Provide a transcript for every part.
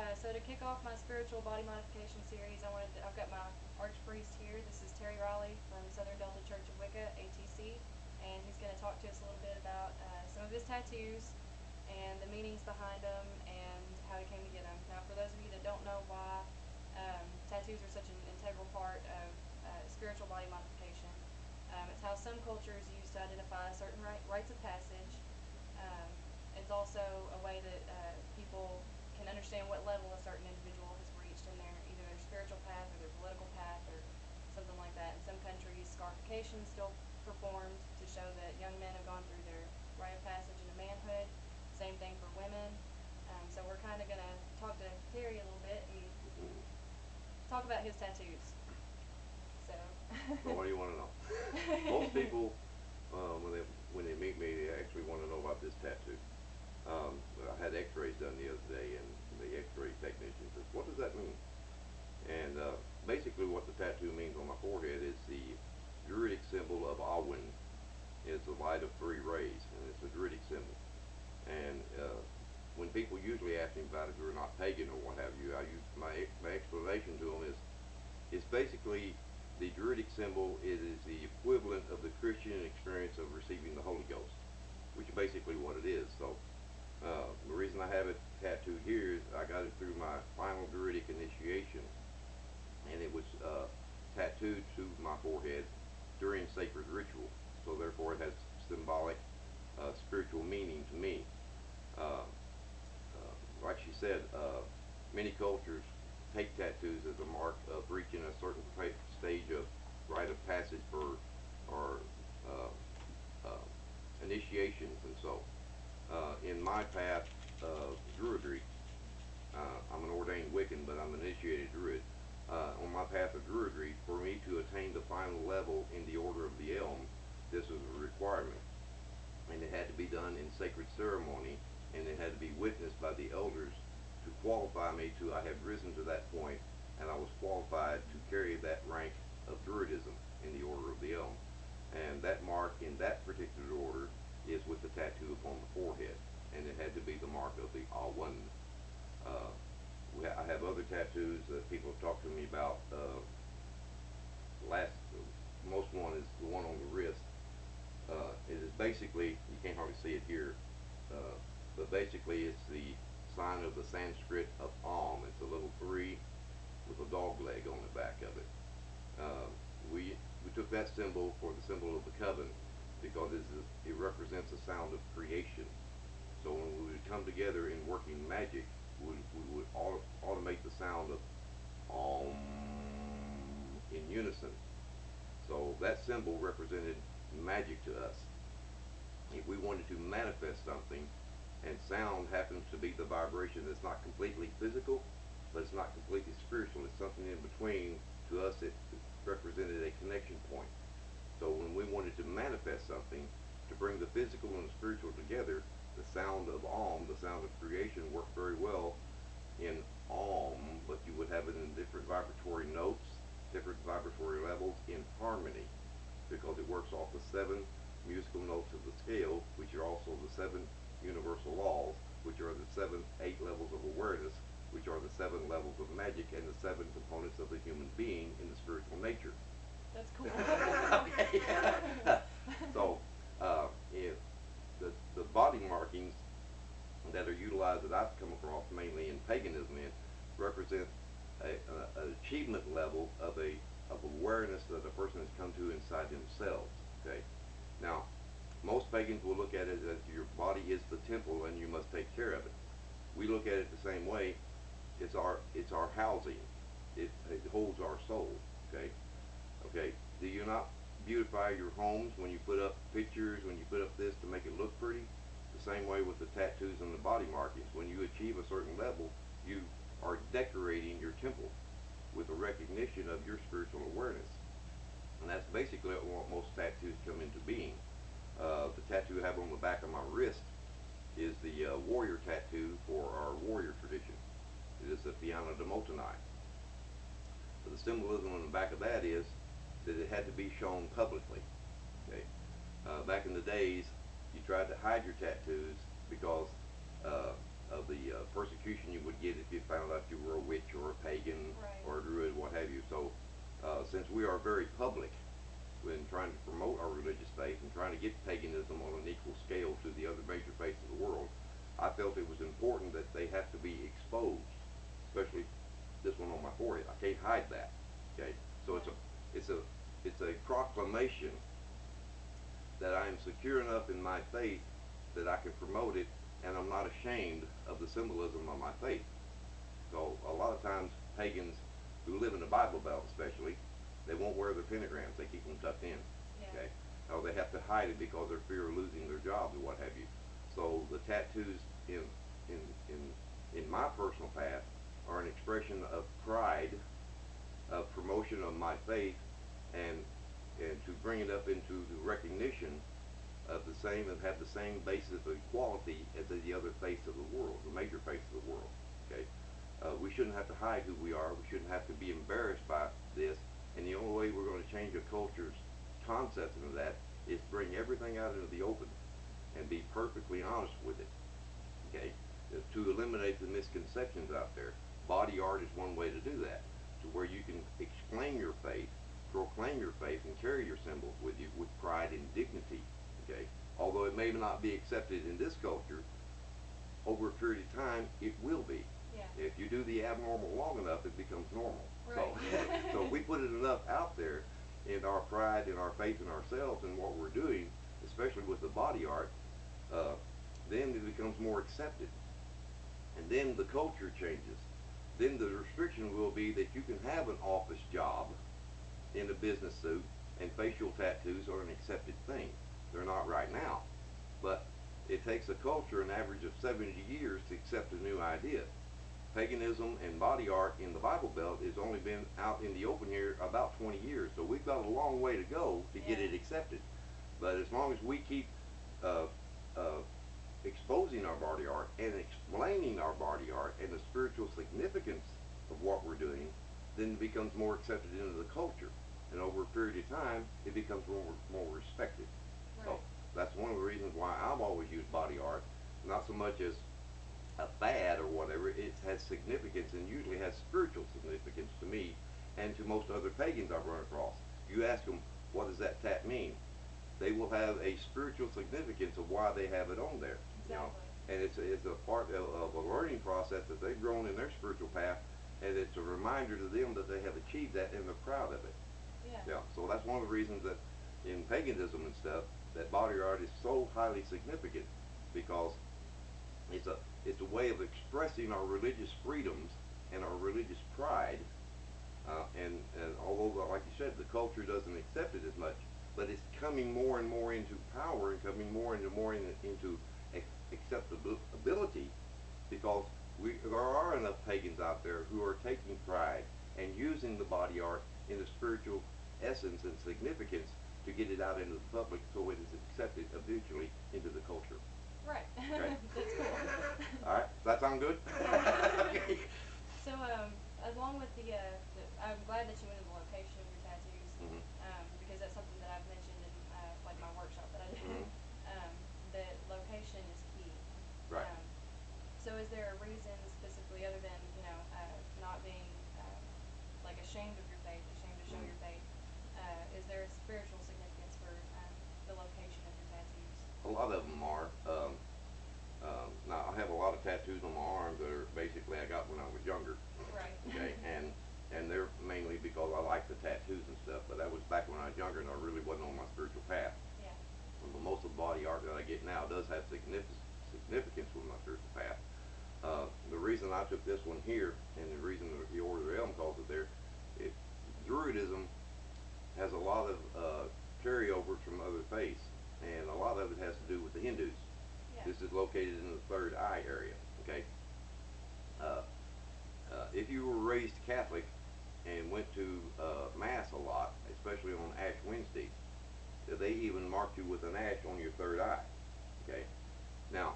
So to kick off my spiritual body modification series, I've got my ArchPriest here. This is Terry Riley from Southern Delta Church of Wicca, ATC, and he's going to talk to us a little bit about some of his tattoos and the meanings behind them and how he came to get them. Now, for those of you that don't know why tattoos are such an integral part of spiritual body modification, it's how some cultures use to identify certain rites of passage. Um, it's also a way that people can understand what level a certain individual has reached in either their spiritual path or their political path or something like that. In some countries, scarification is still performed to show that young men have gone through their rite of passage into manhood. Same thing for women. So we're kind of going to talk to Terry a little bit and talk about his tattoos. So. So what do you want to know? Most people, when they meet me, they actually want to know about this tattoo. I had X-rays done the other day, and the X-ray technician says, "What does that mean?" And basically, what the tattoo means on my forehead is the Druidic symbol of Awen. It's a light of three rays, and it's a Druidic symbol. And when people usually ask me about it who are not pagan or what have you, I use my explanation to them is it's basically the Druidic symbol. It is the equivalent of the Christian experience of receiving the Holy Ghost, which is basically what it is. So the reason I have it tattooed here is I got it through my final Druidic initiation, and it was tattooed to my forehead during sacred ritual. So therefore, it has symbolic, spiritual meaning to me. Uh, like she said, many cultures take tattoos as a mark of reaching a certain stage of rite of passage for or uh, uh, initiations, and so in my path of Druidry, I'm an ordained Wiccan, but I'm an initiated Druid. On my path of Druidry, for me to attain the final level in the Order of the Elm, this was a requirement, and it had to be done in sacred ceremony, and it had to be witnessed by the elders to qualify me to I had risen to that point, and I was qualified to carry that rank of Druidism in the Order of the Elm. And that mark in that particular order is with the tattoo upon the forehead, and it had to be the mark of the Awen. Uh, I have other tattoos that people have talked to me about. Last, most one is the one on the wrist. It is basically, you can't hardly see it here, uh, but basically it's the sign of the Sanskrit of Om. It's a little 3 with a dog leg on the back of it. Uh, we took that symbol for the symbol of the coven because it represents the sound of creation. So when we would come together in working magic, we would automate the sound of Om in unison. So that symbol represented magic to us. If we wanted to manifest something, and sound happens to be the vibration that's not completely physical, but it's not completely spiritual, it's something in between, to us it represented a connection point. So when we wanted to manifest something, to bring the physical and the spiritual together, the sound of Om, the sound of creation, worked very well in Om, but you would have it in different vibratory notes, different vibratory levels in harmony, because it works off the 7 musical notes of the scale, which are also the 7 universal laws, which are the 8 levels of awareness, which are the 7 levels of magic, and the 7 components of the human being in the spiritual nature. That's cool. Okay. So, if the body markings that are utilized that I've come across mainly in paganism represent an achievement level of awareness that a person has come to inside themselves. Okay. Now, most pagans will look at it as your body is the temple and you must take care of it. We look at it the same way. It's our housing. It holds our soul. Okay. Okay. Do you not beautify your homes when you put up pictures, when you put up this to make it look pretty? The same way with the tattoos and the body markings. When you achieve a certain level, you are decorating your temple with a recognition of your spiritual awareness. And that's basically what most tattoos come into being. The tattoo I have on the back of my wrist is the warrior tattoo for our warrior tradition. It is the Fianna de Motonai. But the symbolism on the back of that is that it had to be shown publicly. Okay. Back in the days, you tried to hide your tattoos because uh, of the persecution you would get if you found out you were a witch or a pagan Right. or a druid, what have you. So, since we are very public when trying to promote our religious faith and trying to get paganism on an equal scale to the other major faiths of the world, I felt it was important that they have to be exposed, especially this one on my forehead. I can't hide that. Okay, so Right. it's a it's a proclamation that I am secure enough in my faith that I can promote it, and I'm not ashamed of the symbolism of my faith. So a lot of times pagans who live in the Bible Belt, especially, they won't wear their pentagrams. They keep them tucked in. Yeah. Okay, or they have to hide it because they're fear of losing their jobs or what have you. So the tattoos in in in my personal path are an expression of pride, of promotion of my faith, and to bring it up into the recognition of the same and have the same basis of equality as the other faiths of the world, the major faiths of the world. Okay, we shouldn't have to hide who we are. We shouldn't have to be embarrassed by this. And the only way we're going to change a culture's concept into that is bring everything out into the open and be perfectly honest with it. Okay, to eliminate the misconceptions out there. Body art is one way to do that, to where you can explain your faith, proclaim your faith, and carry your symbols with you with pride and dignity. Okay, although it may not be accepted in this culture, over a period of time, it will be. Yeah. If you do the abnormal long enough, it becomes normal. Right. So if we put it enough out there in our pride, in our faith in ourselves, and what we're doing, especially with the body art, uh, then it becomes more accepted. And then the culture changes. Then the restriction will be that you can have an office job in a business suit, and facial tattoos are an accepted thing. They're not right now. But it takes a culture an average of 70 years to accept a new idea. Paganism and body art in the Bible Belt has only been out in the open here about 20 years. So we've got a long way to go to get it accepted. But as long as we keep uh, uh, exposing our body art and explaining our body art and the spiritual significance of what we're doing, then it becomes more accepted into the culture. And over a period of time, it becomes more respected. Right. So that's one of the reasons why I've always used body art, not so much as a fad or whatever. It has significance and usually has spiritual significance to me and to most other pagans I've run across. You ask them, what does that tat mean? They will have a spiritual significance of why they have it on there. Exactly. You know, and it's a part of a learning process that they've grown in their spiritual path, and it's a reminder to them that they have achieved that and they're proud of it. Yeah. Yeah. So that's one of the reasons that in paganism and stuff, that body art is so highly significant, because it's a it's a way of expressing our religious freedoms and our religious pride. And although, like you said, the culture doesn't accept it as much, but it's coming more and more into power and coming more into acceptability, because there are enough pagans out there who are taking pride and using the body art in the spiritual essence and significance to get it out into the public so it is accepted eventually into the culture. Right. Okay. That's cool. All right. Does that sound good? Yeah. So, along with I'm glad that you went into the location of your tattoos, Mhm. because that's something that I've mentioned in like my workshop that I do. Mhm. That location is key. Right. So, is there a reason specifically other than not being like ashamed of your faith, ashamed to show Mhm. your faith? Is there a spiritual significance for the location of your tattoos? A lot of them are. Now I have a lot of tattoos on my arms that are basically I got when I was younger. Right. Okay, and they're mainly because I like the tattoos and stuff. But that was back when I was younger and I really wasn't on my spiritual path. Yeah. But most of the body art that I get now does have significance with my spiritual path. The reason I took this one here, and the reason the Order of the Elm calls it there, it, Druidism has a lot of carryovers from other faiths, and a lot of it has to do with the Hindus. Yeah. This is located in the third eye area. Okay. Uh, if you were raised Catholic and went to Mass a lot, especially on Ash Wednesday, they even marked you with an ash on your third eye. Okay. Now,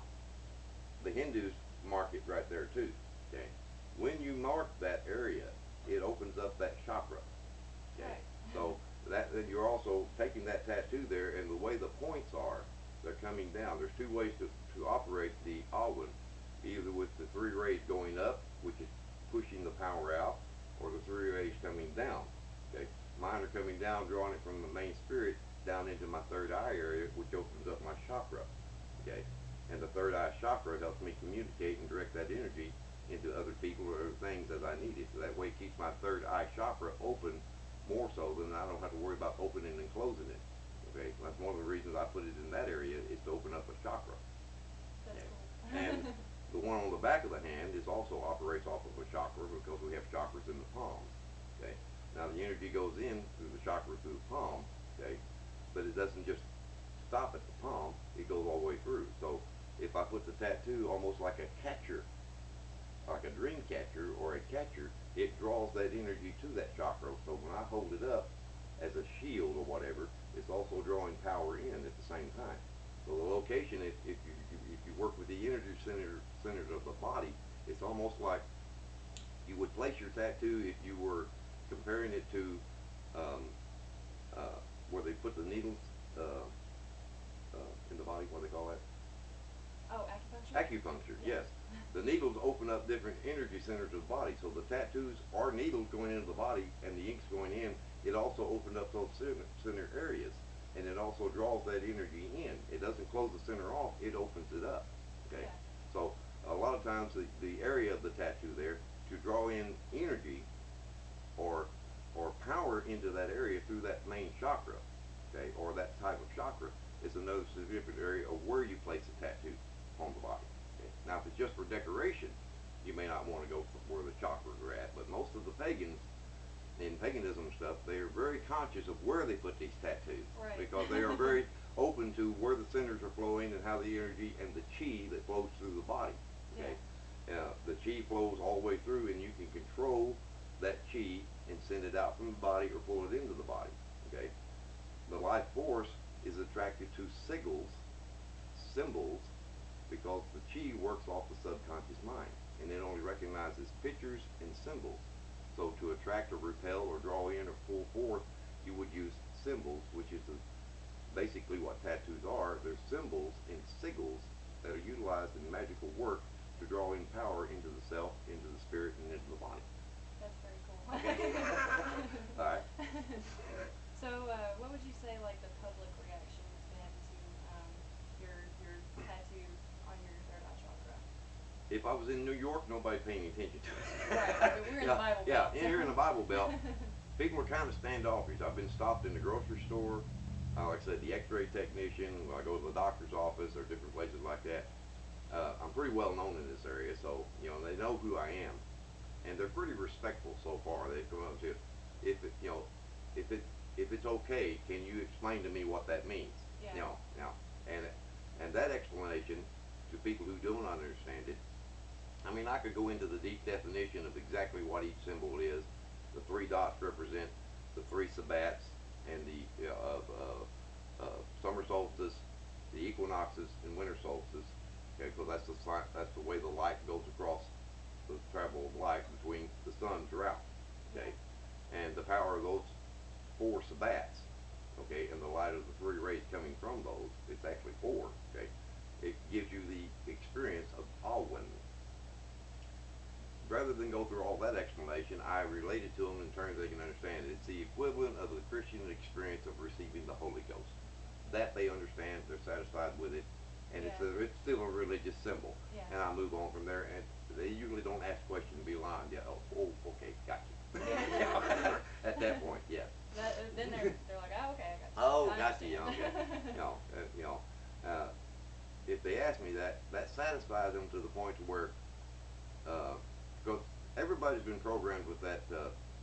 the Hindus mark it right there too. Okay. When you mark that area, it opens up that chakra. Okay. Right. So then you're also taking that tattoo there, and the way the points are, they're coming down. There's two ways to operate the Awen. either with the three rays going up, which is pushing the power out, or the three rays coming down. Okay, mine are coming down, drawing it from the main spirit down into my third eye area, which opens up my chakra. Okay, and the third eye chakra helps me communicate and direct that energy into other people or other things as I need it. So that way it keeps my third eye chakra open more so than I don't have to worry about opening and closing it. Okay, that's one of the reasons I put it in that area, is to open up a chakra. That's Okay, cool. and the one on the back of the hand is also operates off of a chakra, because we have chakras in the palm. Okay, now the energy goes in through the chakra through the palm. Okay, but it doesn't just stop at the palm, it goes all the way through. So if I put the tattoo almost like a catcher, like a dream catcher or a catcher, it draws that energy to that chakra. So when I hold it up as a shield or whatever, it's also drawing power in at the same time. So the location, if you work with the energy centers of the body, it's almost like you would place your tattoo if you were comparing it to um, where they put the needles in the body. What do they call that? Oh, acupuncture? Acupuncture, Yeah. yes. The needles open up different energy centers of the body. So the tattoos are needles going into the body, and the ink's going in. It also opens up those center areas, and it also draws that energy in. It doesn't close the center off, it opens it up. Okay? Yeah. So a lot of times the area of the tattoo there, to draw in energy or power into that area through that main chakra, okay, or that type of chakra, is another significant area of where you place a tattoo on the body. Okay? Now, if it's just for decoration, you may not want to go for where the chakras are at, but most of the pagans in paganism stuff, they are very conscious of where they put these tattoos, Right. because they are very open to where the centers are flowing and how the energy and the chi that flows through the body. Okay, the chi flows all the way through, and you can control that chi and send it out from the body or pull it into the body. Okay, the life force is attracted to symbols, because the chi works off the subconscious mind, and it only recognizes pictures and symbols. So to attract or repel or draw in or pull forth, you would use symbols, which is basically what tattoos are. They're symbols and sigils that are utilized in magical work to draw in power into the self, into the spirit, and into the body. That's very cool. Okay. All right. So, what would you say like the public reaction has been to your tattoo on your third eye chakra? If I was in New York, nobody paying attention to it. Right, but we're in the Bible Belt. Yeah, here in the Bible Belt, people are kind of standoffish. I've been stopped in the grocery store, like I said, the X-ray technician. When I go to the doctor's office or different places like that, I'm pretty well known in this area, so they know who I am, and they're pretty respectful so far. They've come up and said, if it, if it, if it's okay, can you explain to me what that means? Yeah. And that explanation to people who don't understand it. I mean, I could go into the deep definition of exactly what each symbol is. The three dots represent the three sabbats and the summer solstice, the equinoxes, and winter solstice. Okay, because that's the way the light goes across the travel of light between the sun throughout. Okay, and the power of those four sabbats. Okay, and the light of the three rays coming from those, it's actually four. Okay, it gives you the experience of Alwyn. Rather than go through all that explanation, I relate it to them in terms they can understand it. It's the equivalent of the Christian experience of receiving the Holy Ghost. That they understand, they're satisfied with it, and it's still a religious symbol. Yeah. And I move on from there, and they usually don't ask questions beyond, okay, got you. Yeah. At that point, yes. Then they're like, oh, okay, I got you. Oh, I got you. understand. Okay. Uh, if they ask me that, that satisfies them to the point to where because everybody's been programmed with that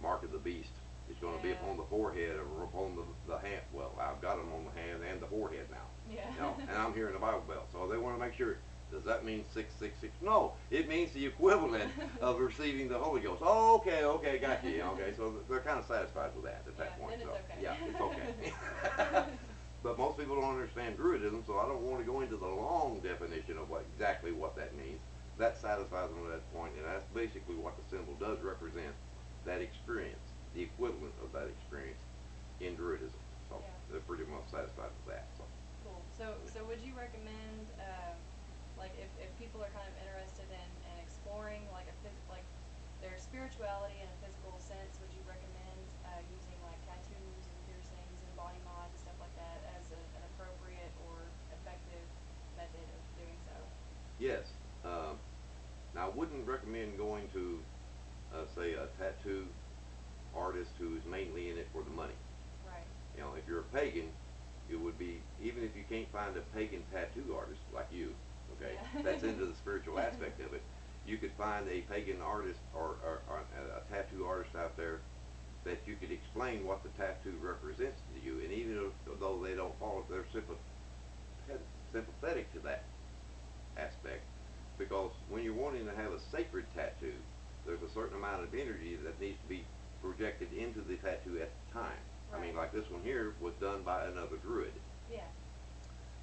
mark of the beast. It's going to be upon the forehead or upon the hand. Well, I've got them on the hand and the forehead now. Yeah. And I'm here in the Bible Belt, so they want to make sure. Does that mean 666? No, it means the equivalent of receiving the Holy Ghost. Oh, okay, got you. Okay, so they're kind of satisfied with that at that point. Then So it's okay. yeah, it's okay. But most people don't understand Druidism, so I don't want to go into the long definition of exactly what that means. That satisfies them at that point, and that's basically what the symbol does represent, that experience, the equivalent of that experience in Druidism. So they're pretty much satisfied with that. So cool. So would you recommend, like, if people are kind of interested in spirituality in a physical sense, would you recommend using like tattoos and piercings and body mods and stuff like that as an appropriate or effective method of doing so? Yes. Now, I wouldn't recommend going to, say, a tattoo artist who's mainly in it for the money. Right. You know, if you're a pagan, it would be, even if you can't find a pagan tattoo artist like you, okay, Yeah. that's into the spiritual aspect of it, you could find a pagan artist or a tattoo artist out there that you could explain what the tattoo represents to you. And even though they don't follow, they're sympathetic to that aspect, because when you're wanting to have a sacred tattoo, there's a certain amount of energy that needs to be projected into the tattoo at the time. I Right. mean, like this one here was done by another druid, Yeah.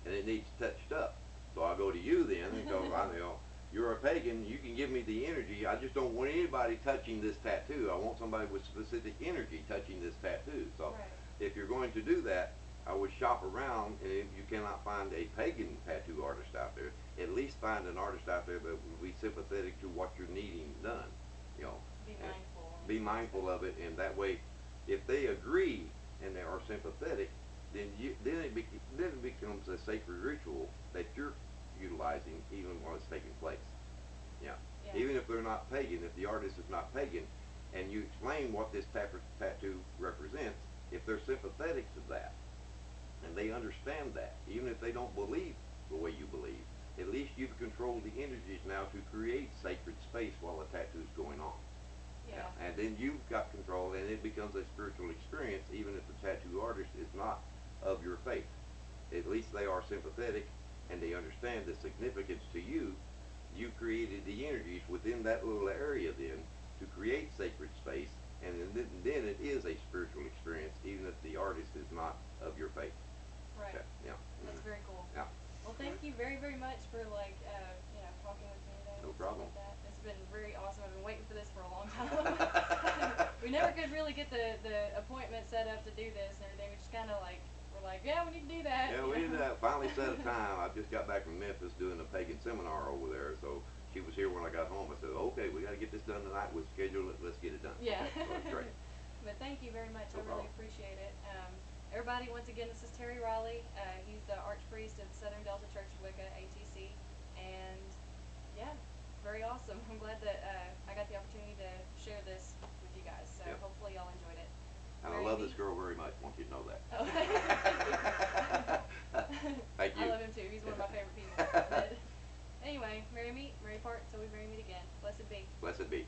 and it needs touched up. So I go to you then and go, you're a pagan, you can give me the energy. I just don't want anybody touching this tattoo. I want somebody with specific energy touching this tattoo. So Right. if you're going to do that, I would shop around, and if you cannot find a pagan tattoo artist out there, at least find an artist out there that will be sympathetic to what you're needing done. You know, Be and mindful. be mindful of it, and that way, if they agree and they are sympathetic, then it becomes a sacred ritual that you're utilizing even while it's taking place. Yeah. Yeah. Even if they're not pagan, if the artist is not pagan, and you explain what this tattoo represents, if they're sympathetic to that, and they understand that, even if they don't believe the way you believe, at least you've controlled the energies now to create sacred space while the tattoo's going on. Yeah. And then you've got control, and it becomes a spiritual experience, even if the tattoo artist is not of your faith. At least they are sympathetic, and they understand the significance to you. You created the energies within that little area then to create sacred space, and then it is a spiritual experience, even if the artist is not of your faith. Right. Okay. Yeah. That's very cool. Yeah. Well, thank you very, very much for like talking with me today No and stuff problem. like that. It's been very awesome. I've been waiting for this for a long time. We never could really get the appointment set up to do this and everything. We just kind of like we're like, yeah, we need to do that. Yeah, we didn't finally set a time. I just got back from Memphis doing a pagan seminar over there, so she was here when I got home. I said, okay, we got to get this done tonight. We'll schedule it. Let's get it done. Yeah. Okay, so it's great. But thank you very much. No I really problem. appreciate it. Everybody, once again, this is Terry Raleigh. He's the ArchPriest of the Southern Delta Church of Wicca, ATC. And yeah, very awesome. I'm glad that I got the opportunity to share this with you guys. So Yep. hopefully y'all enjoyed it. And I love this girl very much. I want you to know that. Oh, Thank you. I love him too. He's one of my favorite people. But anyway, merry meet, merry part, till we merry meet again. Blessed be. Blessed be.